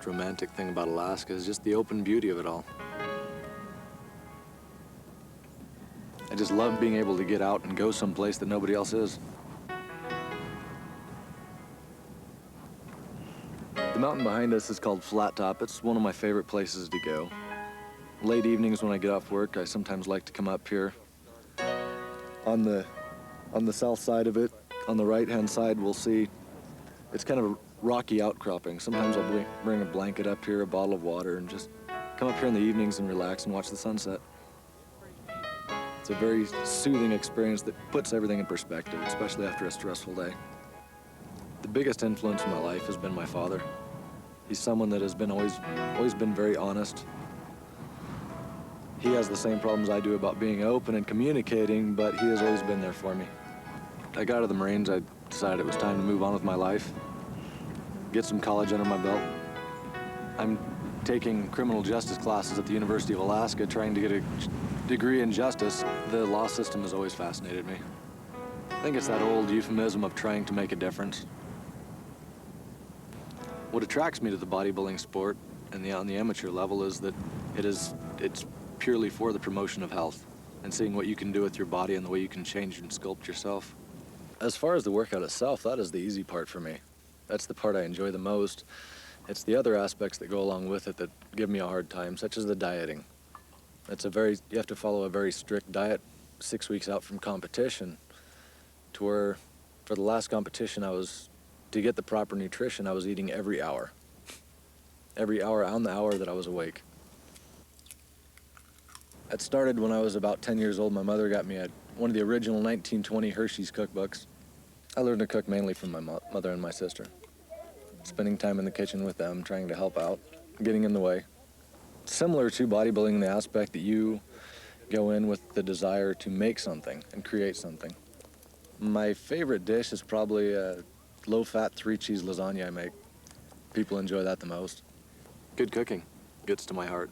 romantic thing about Alaska is just the open beauty of it all. I just love being able to get out and go someplace that nobody else is. The mountain behind us is called Flat Top. It's one of my favorite places to go. Late evenings when I get off work, I sometimes like to come up here. On the south side of it, on the right-hand side, we'll see it's kind of a rocky outcropping. Sometimes I'll bring a blanket up here, a bottle of water, and just come up here in the evenings and relax and watch the sunset. It's a very soothing experience that puts everything in perspective, especially after a stressful day. The biggest influence in my life has been my father. He's someone that has been always been very honest. He has the same problems I do about being open and communicating, but he has always been there for me. I got out of the Marines, I decided it was time to move on with my life, get some college under my belt. I'm taking criminal justice classes at the University of Alaska, trying to get a degree in justice. The law system has always fascinated me. I think it's that old euphemism of trying to make a difference. What attracts me to the bodybuilding sport and on the amateur level is that it's purely for the promotion of health and seeing what you can do with your body and the way you can change and sculpt yourself. As far as the workout itself, that is the easy part for me. That's the part I enjoy the most. It's the other aspects that go along with it that give me a hard time, such as the dieting. You have to follow a very strict diet 6 weeks out from competition, to where for the last competition to get the proper nutrition, I was eating every hour. Every hour on the hour that I was awake. It started when I was about 10 years old. My mother got me one of the original 1920 Hershey's cookbooks. I learned to cook mainly from my mother and my sister. Spending time in the kitchen with them, trying to help out, getting in the way. Similar to bodybuilding in the aspect that you go in with the desire to make something and create something. My favorite dish is probably a low-fat 3-cheese lasagna I make. People enjoy that the most. Good cooking gets to my heart.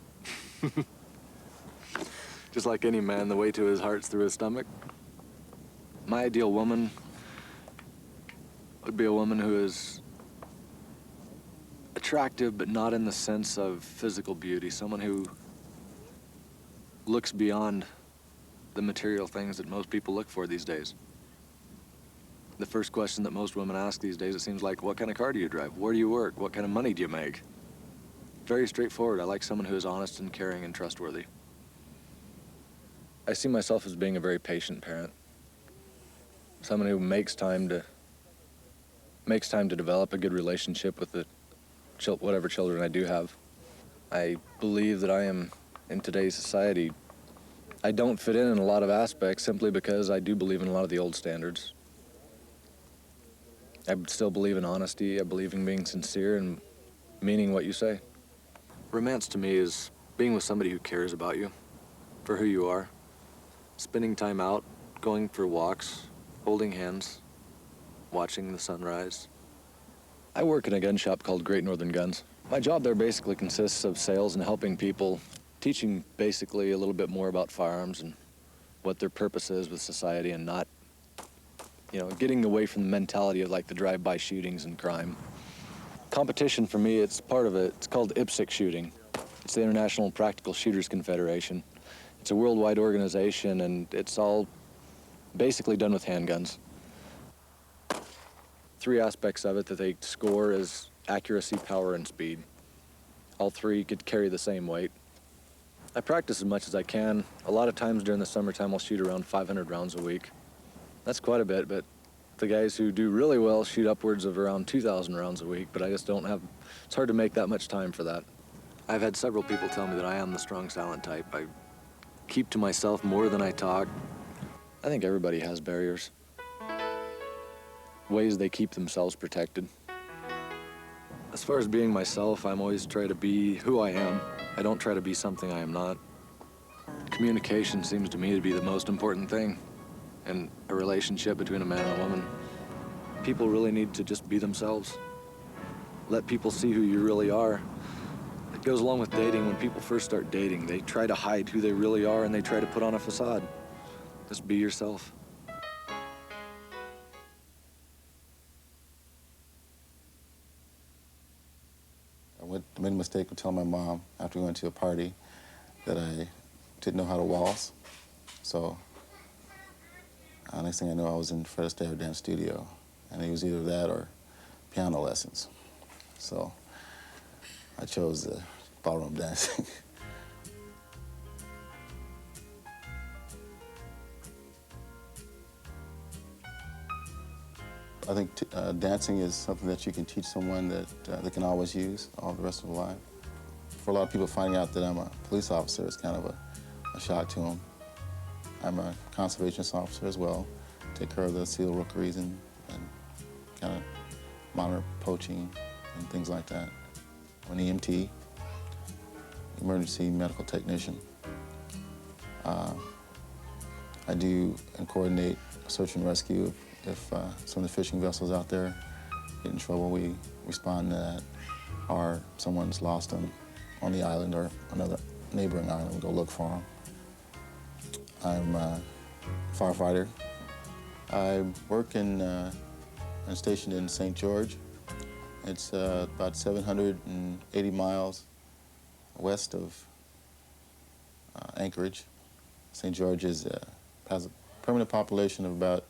Just like any man, the way to his heart's through his stomach. My ideal woman would be a woman who is attractive, but not in the sense of physical beauty. Someone who looks beyond the material things that most people look for these days. The first question that most women ask these days, it seems like, what kind of car do you drive? Where do you work? What kind of money do you make? Very straightforward. I like someone who is honest and caring and trustworthy. I see myself as being a very patient parent. Someone who makes time to develop a good relationship with whatever children I do have. I believe that I am, in today's society, I don't fit in a lot of aspects simply because I do believe in a lot of the old standards. I still believe in honesty. I believe in being sincere and meaning what you say. Romance to me is being with somebody who cares about you, for who you are, spending time out, going for walks, holding hands, watching the sunrise. I work in a gun shop called Great Northern Guns. My job there basically consists of sales and helping people, teaching basically a little bit more about firearms and what their purpose is with society, and not, getting away from the mentality of like the drive-by shootings and crime. Competition for me, it's part of it. It's called IPSC shooting. It's the International Practical Shooters Confederation. It's a worldwide organization, and it's all basically done with handguns. 3 aspects of it that they score is accuracy, power, and speed. All 3 could carry the same weight. I practice as much as I can. A lot of times during the summertime, I'll shoot around 500 rounds a week. That's quite a bit, but the guys who do really well shoot upwards of around 2,000 rounds a week, but I just don't have, it's hard to make that much time for that. I've had several people tell me that I am the strong silent type. I keep to myself more than I talk. I think everybody has barriers. Ways they keep themselves protected. As far as being myself, I'm always trying to be who I am. I don't try to be something I am not. Communication seems to me to be the most important thing in a relationship between a man and a woman. People really need to just be themselves. Let people see who you really are. It goes along with dating. When people first start dating, they try to hide who they really are and they try to put on a facade. Just be yourself. I went to made a mistake of telling my mom after we went to a party that I didn't know how to waltz. So next thing I know, I was in Fred Astaire dance studio, and it was either that or piano lessons. So I chose the ballroom dancing. I think dancing is something that you can teach someone that they can always use all the rest of their life. For a lot of people, finding out that I'm a police officer is kind of a shock to them. I'm a conservationist officer as well. Take care of the seal rookeries and kind of monitor poaching and things like that. I'm an EMT, emergency medical technician. I do and coordinate search and rescue. If some of the fishing vessels out there get in trouble, we respond to that. Or someone's lost on the island or another neighboring island, we go look for them. I'm a firefighter. I work I'm stationed in St. George. It's about 780 miles west of Anchorage. St. George has a permanent population of about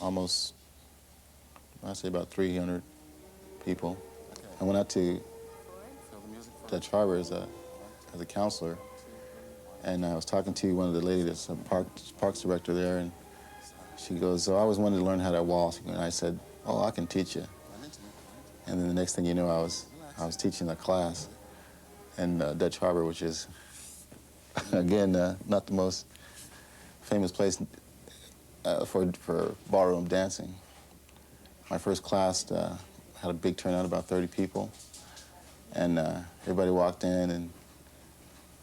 almost, I'd say about 300 people. I went out to Dutch Harbor as a counselor, and I was talking to one of the ladies that's a parks director there, and she goes, "So I always wanted to learn how to waltz," and I said, "Oh, I can teach you." And then the next thing you know, I was teaching a class in Dutch Harbor, which is, again, not the most famous place for ballroom dancing. My first class had a big turnout, about 30 people, and everybody walked in,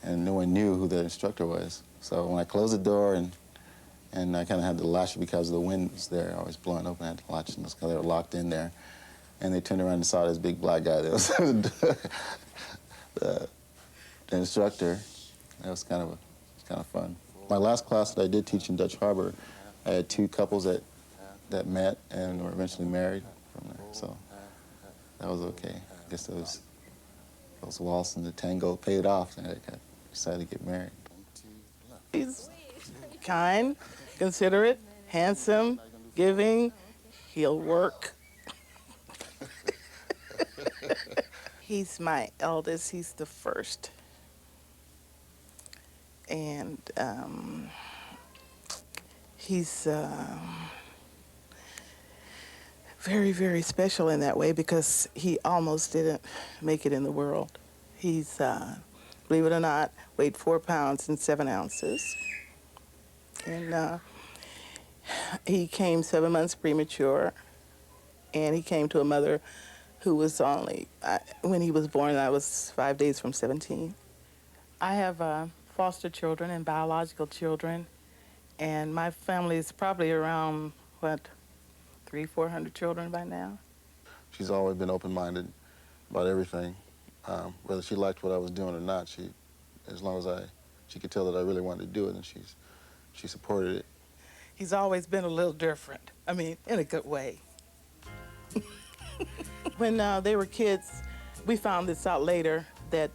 and no one knew who the instructor was. So when I closed the door and I kind of had to latch it because the wind was there, I was blowing open, I had to latch it because they were locked in there. And they turned around and saw this big black guy that was the instructor. That was kind of fun. My last class that I did teach in Dutch Harbor, I had two couples that met and were eventually married from there. So that was okay. I guess those waltz and the tango paid off, and I decided to get married. He's kind, considerate, handsome, giving. He'll work. He's my eldest. He's the first. And he's very, very special in that way because he almost didn't make it in the world. He's, believe it or not, weighed 4 pounds and 7 ounces. And he came 7 months premature, and he came to a mother who was only, when he was born, I was 5 days from 17. I have foster children and biological children, and my family is probably around, 300-400 children by now. She's always been open-minded about everything. Whether she liked what I was doing or not, as long as she could tell that I really wanted to do it, and she supported it. He's always been a little different. I mean, in a good way. When they were kids, we found this out later, that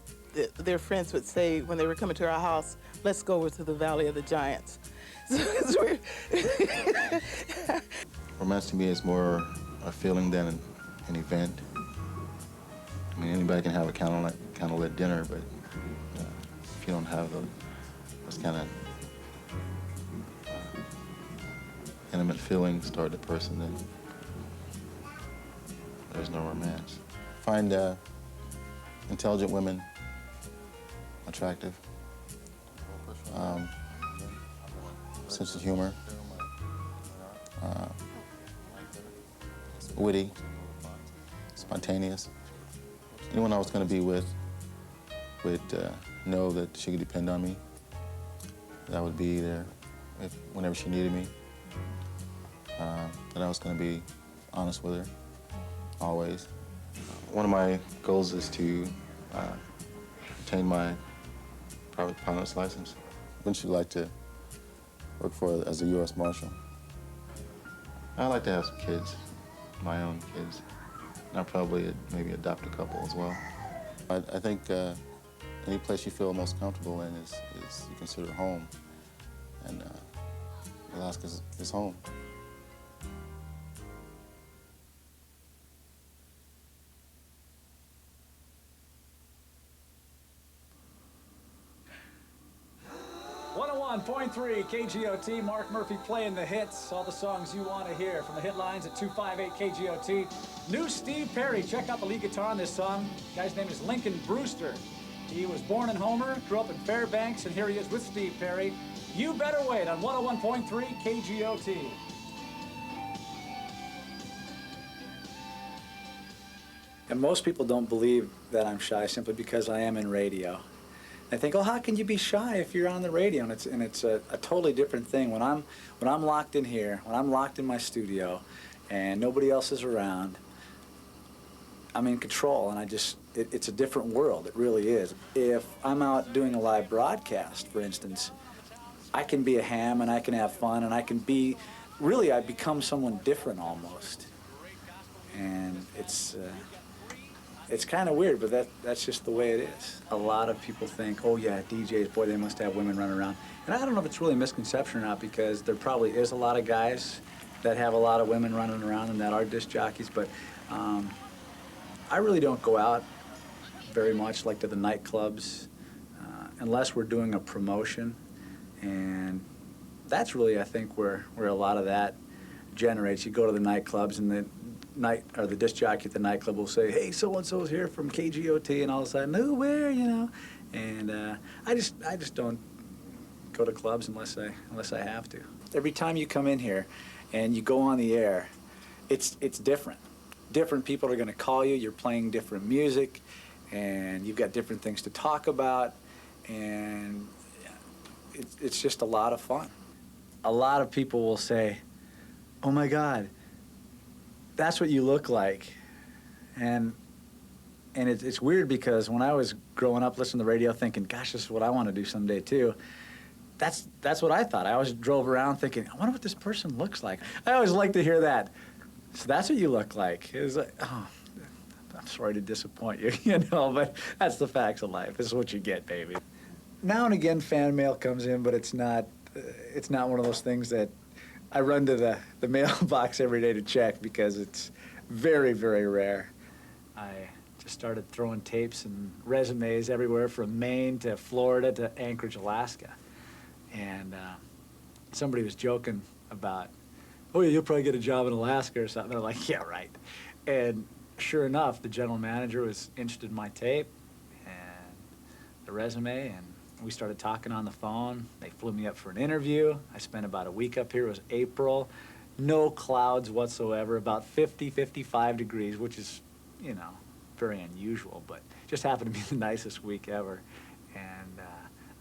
their friends would say when they were coming to our house, "Let's go over to the Valley of the Giants." Romance to me is more a feeling than an event. I mean, anybody can have a candlelit dinner, but if you don't have those kind of intimate feelings toward the person, then there's no romance. Find intelligent women attractive, sense of humor, witty, spontaneous. Anyone I was going to be with would know that she could depend on me, that I would be there whenever she needed me, that I was going to be honest with her, always. One of my goals is to obtain my private pilot's license. Wouldn't you like to work as a U.S. Marshal? I'd like to have some kids, my own kids. And I'll probably maybe adopt a couple as well. I think any place you feel most comfortable in is you consider home. And Alaska is home. .3 KGOT, Mark Murphy playing the hits, all the songs you want to hear from the hit lines at 258 KGOT. New Steve Perry, check out the lead guitar on this song. Guy's name is Lincoln Brewster. He was born in Homer, grew up in Fairbanks, and here he is with Steve Perry. You Better Wait on 101.3 KGOT. And most people don't believe that I'm shy simply because I am in radio. I think, oh, how can you be shy if you're on the radio? And it's a totally different thing. When I'm locked in here, when I'm locked in my studio, and nobody else is around, I'm in control, and it's a different world. It really is. If I'm out doing a live broadcast, for instance, I can be a ham and I can have fun and I can be, really, I become someone different almost. And it's kind of weird, but that's just the way it is. A lot of people think, oh yeah, DJs, boy, they must have women running around. And I don't know if it's really a misconception or not, because there probably is a lot of guys that have a lot of women running around and that are disc jockeys, but I really don't go out very much, like to the nightclubs, unless we're doing a promotion. And that's really, I think, where a lot of that generates. You go to the nightclubs and the disc jockey at the nightclub will say, hey, so-and-so's here from KGOT, and all of a sudden, no, where, you know? And I just don't go to clubs unless I have to. Every time you come in here and you go on the air, it's different. Different people are going to call you. You're playing different music, and you've got different things to talk about, and it's just a lot of fun. A lot of people will say, oh my God, that's what you look like. And it's weird, because when I was growing up listening to the radio thinking, gosh, this is what I want to do someday too, that's what I thought. I always drove around thinking, I wonder what this person looks like. I always liked to hear that. So that's what you look like. It was like, oh, I'm sorry to disappoint you, you know, but that's the facts of life. This is what you get, baby. Now and again, fan mail comes in, but it's not one of those things that I run to the mailbox every day to check, because it's very, very rare. I just started throwing tapes and resumes everywhere from Maine to Florida to Anchorage, Alaska. And somebody was joking about, oh, yeah, you'll probably get a job in Alaska or something. They're like, yeah, right. And sure enough, the general manager was interested in my tape and the resume, and we started talking on the phone. They flew me up for an interview. I spent about a week up here. It was April. No clouds whatsoever, about 50, 55 degrees, which is, you know, very unusual, but just happened to be the nicest week ever. And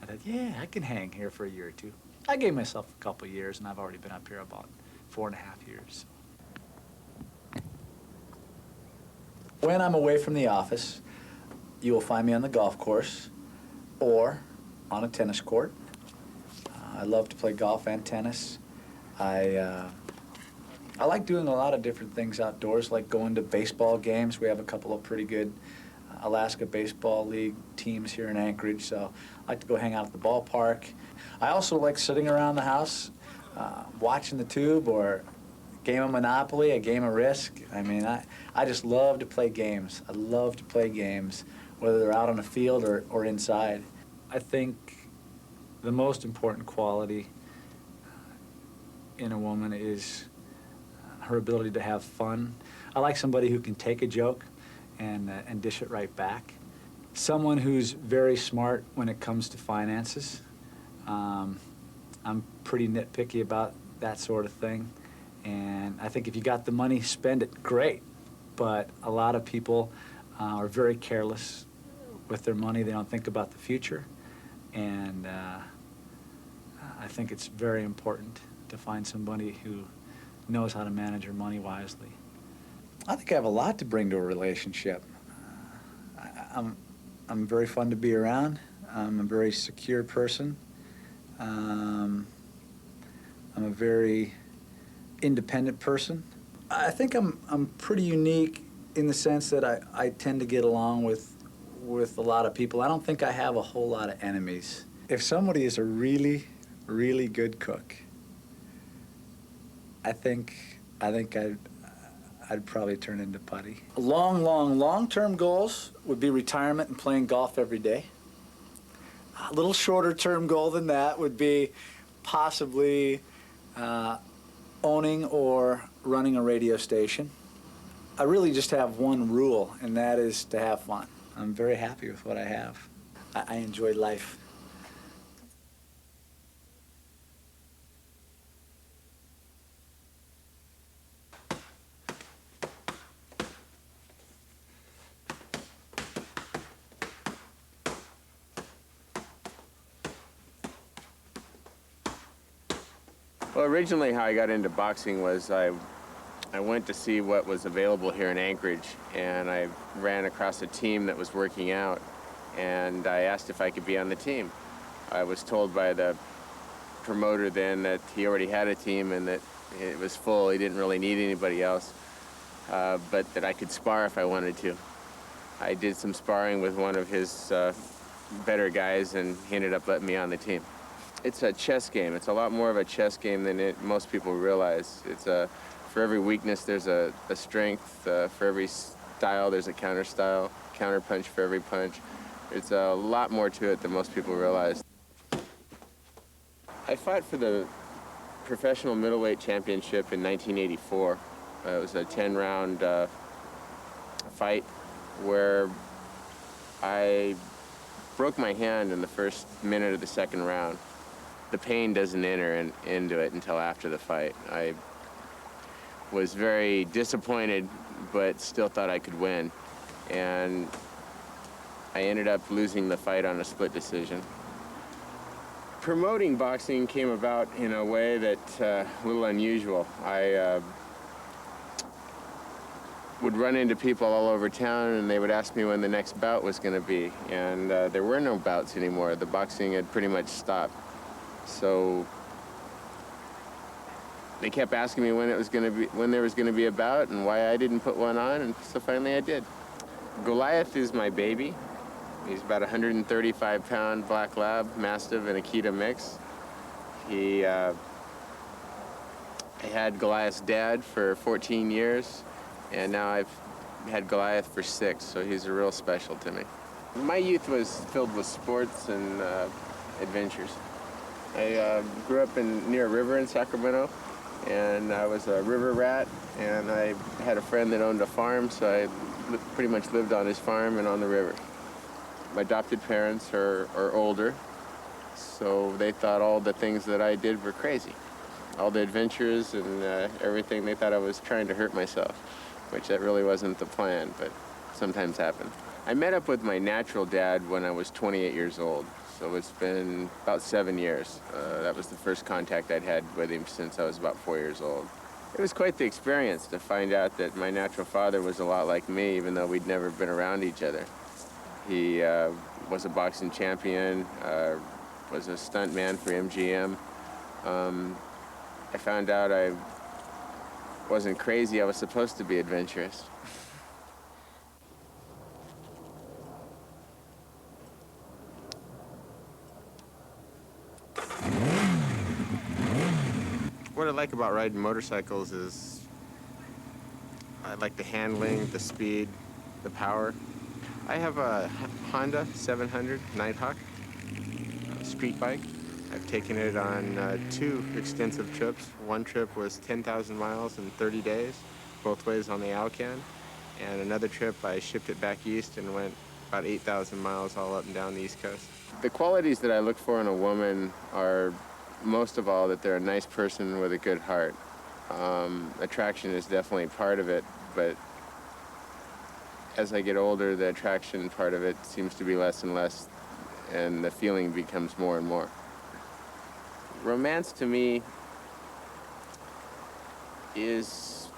I thought, yeah, I can hang here for a year or two. I gave myself a couple years, and I've already been up here about 4.5 years. When I'm away from the office, you will find me on the golf course or on a tennis court. I love to play golf and tennis. I like doing a lot of different things outdoors, like going to baseball games. We have a couple of pretty good Alaska Baseball League teams here in Anchorage, so I like to go hang out at the ballpark. I also like sitting around the house, watching the tube, or a game of Monopoly, a game of Risk. I mean, I just love to play games. I love to play games, whether they're out on the field or inside. I think the most important quality in a woman is her ability to have fun. I like somebody who can take a joke and dish it right back. Someone who's very smart when it comes to finances. I'm pretty nitpicky about that sort of thing. And I think if you got the money, spend it, great. But a lot of people are very careless with their money. They don't think about the future. And I think it's very important to find somebody who knows how to manage her money wisely. I think I have a lot to bring to a relationship. I'm very fun to be around. I'm a very secure person. I'm a very independent person. I think I'm pretty unique in the sense that I tend to get along with a lot of people. I don't think I have a whole lot of enemies. If somebody is a really, really good cook, I think I'd probably turn into putty. Long-term goals would be retirement and playing golf every day. A little shorter-term goal than that would be possibly owning or running a radio station. I really just have one rule, and that is to have fun. I'm very happy with what I have. I enjoy life. Well, originally how I got into boxing was I went to see what was available here in Anchorage, and I ran across a team that was working out, and I asked if I could be on the team. I was told by the promoter then that he already had a team and that it was full, he didn't really need anybody else, but that I could spar if I wanted to. I did some sparring with one of his better guys, and he ended up letting me on the team. It's a chess game. It's a lot more of a chess game than most people realize. It's for every weakness, there's a strength. For every style, there's a counter style. Counter punch for every punch. It's a lot more to it than most people realize. I fought for the professional middleweight championship in 1984. It was a 10-round fight where I broke my hand in the first minute of the second round. The pain doesn't enter into it until after the fight. I was very disappointed, but still thought I could win. And I ended up losing the fight on a split decision. Promoting boxing came about in a way that's a little unusual. I would run into people all over town, and they would ask me when the next bout was going to be. And there were no bouts anymore. The boxing had pretty much stopped. So they kept asking me when there was going to be a bout and why I didn't put one on, and so finally I did. Goliath is my baby. He's about a 135-pound black lab, mastiff, and Akita mix. I had Goliath's dad for 14 years, and now I've had Goliath for 6, so he's real special to me. My youth was filled with sports and adventures. I grew up near a river in Sacramento, and I was a river rat, and I had a friend that owned a farm, so I pretty much lived on his farm and on the river. My adopted parents are older, so they thought all the things that I did were crazy. All the adventures and everything, they thought I was trying to hurt myself, which that really wasn't the plan, but sometimes happened. I met up with my natural dad when I was 28 years old. So it's been about 7 years. That was the first contact I'd had with him since I was about 4 years old. It was quite the experience to find out that my natural father was a lot like me, even though we'd never been around each other. He was a boxing champion, was a stunt man for MGM. I found out I wasn't crazy, I was supposed to be adventurous. What I like about riding motorcycles is I like the handling, the speed, the power. I have a Honda 700 Nighthawk street bike. I've taken it on 2 extensive trips. One trip was 10,000 miles in 30 days, both ways on the Alcan. And another trip, I shipped it back east and went about 8,000 miles all up and down the East Coast. The qualities that I look for in a woman are, most of all, that they're a nice person with a good heart. Attraction is definitely part of it, but as I get older, the attraction part of it seems to be less and less, and the feeling becomes more and more. Romance to me is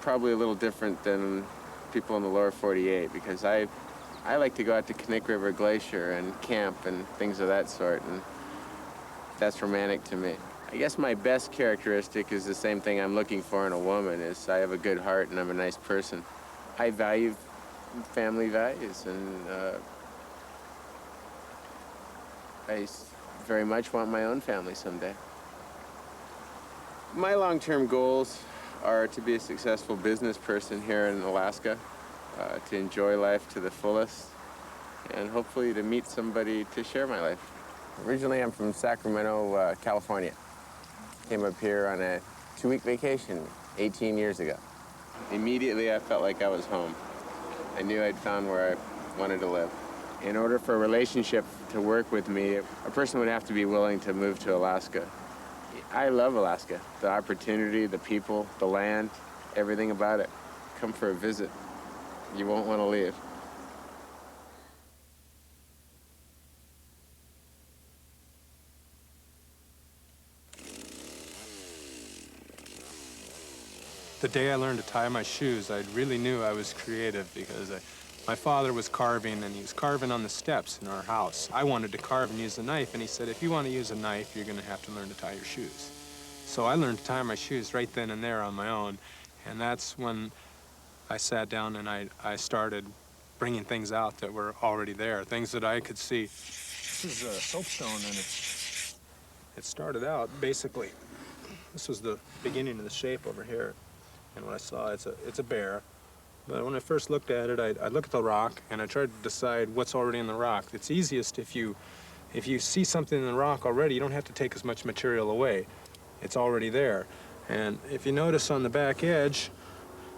probably a little different than people in the lower 48, because I like to go out to Knik River Glacier and camp and things of that sort, and that's romantic to me. I guess my best characteristic is the same thing I'm looking for in a woman, is I have a good heart and I'm a nice person. I value family values, and very much want my own family someday. My long-term goals are to be a successful business person here in Alaska, to enjoy life to the fullest, and hopefully to meet somebody to share my life. Originally, I'm from Sacramento, California. Came up here on a 2-week vacation 18 years ago. Immediately, I felt like I was home. I knew I'd found where I wanted to live. In order for a relationship to work with me, a person would have to be willing to move to Alaska. I love Alaska. The opportunity, the people, the land, everything about it. Come for a visit. You won't want to leave. The day I learned to tie my shoes, I really knew I was creative because my father was carving, and he was carving on the steps in our house. I wanted to carve and use a knife, and he said, if you want to use a knife, you're going to have to learn to tie your shoes. So I learned to tie my shoes right then and there on my own, and that's when I sat down and I started bringing things out that were already there, things that I could see. This is a soapstone, and it started out basically, this was the beginning of the shape over here. And what I saw, it's a bear. But when I first looked at it, I'd look at the rock, and I tried to decide what's already in the rock. It's easiest if you see something in the rock already, you don't have to take as much material away. It's already there. And if you notice on the back edge,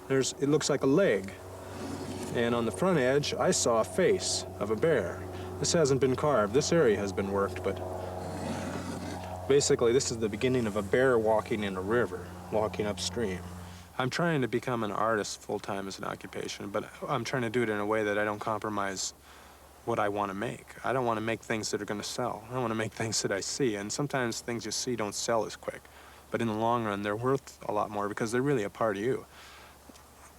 it looks like a leg. And on the front edge, I saw a face of a bear. This hasn't been carved. This area has been worked, but basically this is the beginning of a bear walking in a river, walking upstream. I'm trying to become an artist full-time as an occupation, but I'm trying to do it in a way that I don't compromise what I want to make. I don't want to make things that are going to sell. I want to make things that I see, and sometimes things you see don't sell as quick. But in the long run, they're worth a lot more because they're really a part of you.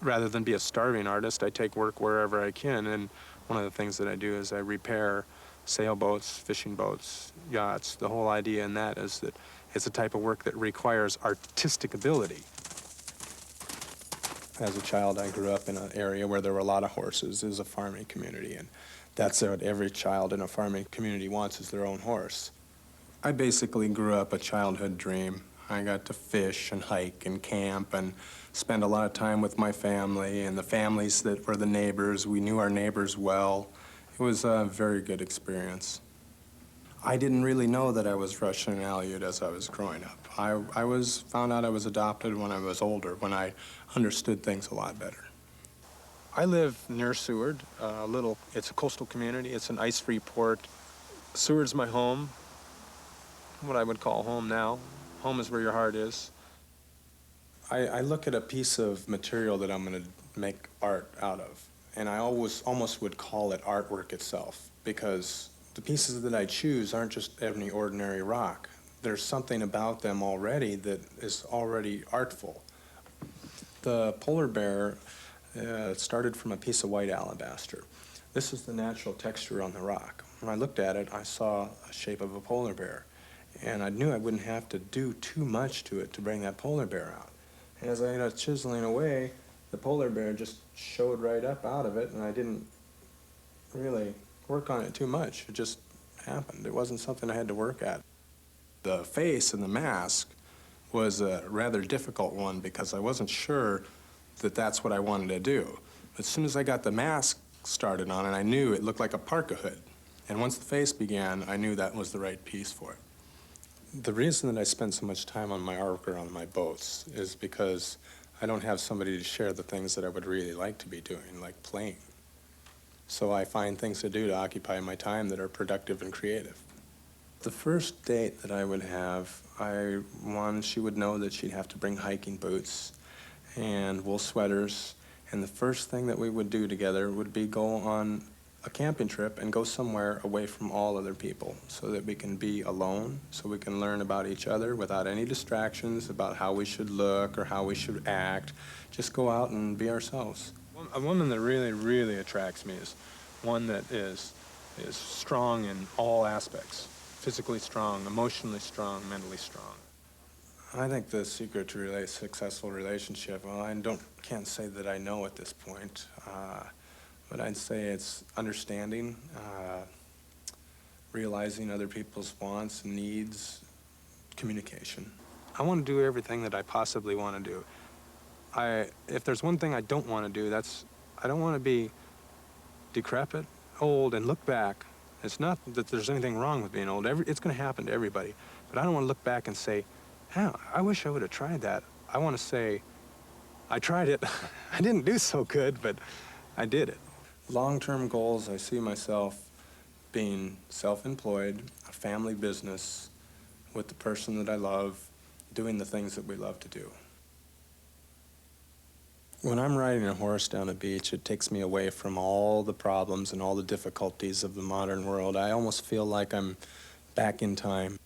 Rather than be a starving artist, I take work wherever I can, and one of the things that I do is I repair sailboats, fishing boats, yachts. The whole idea in that is that it's a type of work that requires artistic ability. As a child, I grew up in an area where there were a lot of horses. It was a farming community, and that's what every child in a farming community wants, is their own horse. I basically grew up a childhood dream. I got to fish and hike and camp and spend a lot of time with my family and the families that were the neighbors. We knew our neighbors well. It was a very good experience. I didn't really know that I was Russian and Aleut as I was growing up. I found out I was adopted when I was older, when I understood things a lot better. I live near Seward, it's a coastal community, it's an ice-free port. Seward's my home, what I would call home now. Home is where your heart is. I look at a piece of material that I'm going to make art out of, and I almost would call it artwork itself, because the pieces that I choose aren't just any ordinary rock. There's something about them already that is already artful. The polar bear started from a piece of white alabaster. This is the natural texture on the rock. When I looked at it, I saw a shape of a polar bear, and I knew I wouldn't have to do too much to it to bring that polar bear out. And as I ended up chiseling away, the polar bear just showed right up out of it, and I didn't really work on it too much. It just happened. It wasn't something I had to work at. The face and the mask was a rather difficult one because I wasn't sure that that's what I wanted to do. As soon as I got the mask started on it, I knew it looked like a parka hood. And once the face began, I knew that was the right piece for it. The reason that I spend so much time on my artwork or on my boats is because I don't have somebody to share the things that I would really like to be doing, like playing. So I find things to do to occupy my time that are productive and creative. The first date that I would have, she would know that she'd have to bring hiking boots and wool sweaters, and the first thing that we would do together would be go on a camping trip and go somewhere away from all other people so that we can be alone, so we can learn about each other without any distractions about how we should look or how we should act. Just go out and be ourselves. A woman that really, really attracts me is one that is strong in all aspects. Physically strong, emotionally strong, mentally strong. I think the secret to a successful relationship, well, can't say that I know at this point, but I'd say it's understanding, realizing other people's wants and needs, communication. I want to do everything that I possibly want to do. If there's one thing I don't want to do, I don't want to be decrepit, old, and look back. It's not that there's anything wrong with being old. It's going to happen to everybody. But I don't want to look back and say, "Huh, I wish I would have tried that." I want to say, I tried it. I didn't do so good, but I did it. Long-term goals, I see myself being self-employed, a family business, with the person that I love, doing the things that we love to do. When I'm riding a horse down a beach, it takes me away from all the problems and all the difficulties of the modern world. I almost feel like I'm back in time.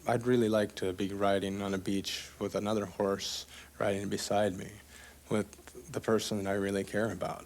I'd really like to be riding on a beach with another horse riding beside me, with the person that I really care about.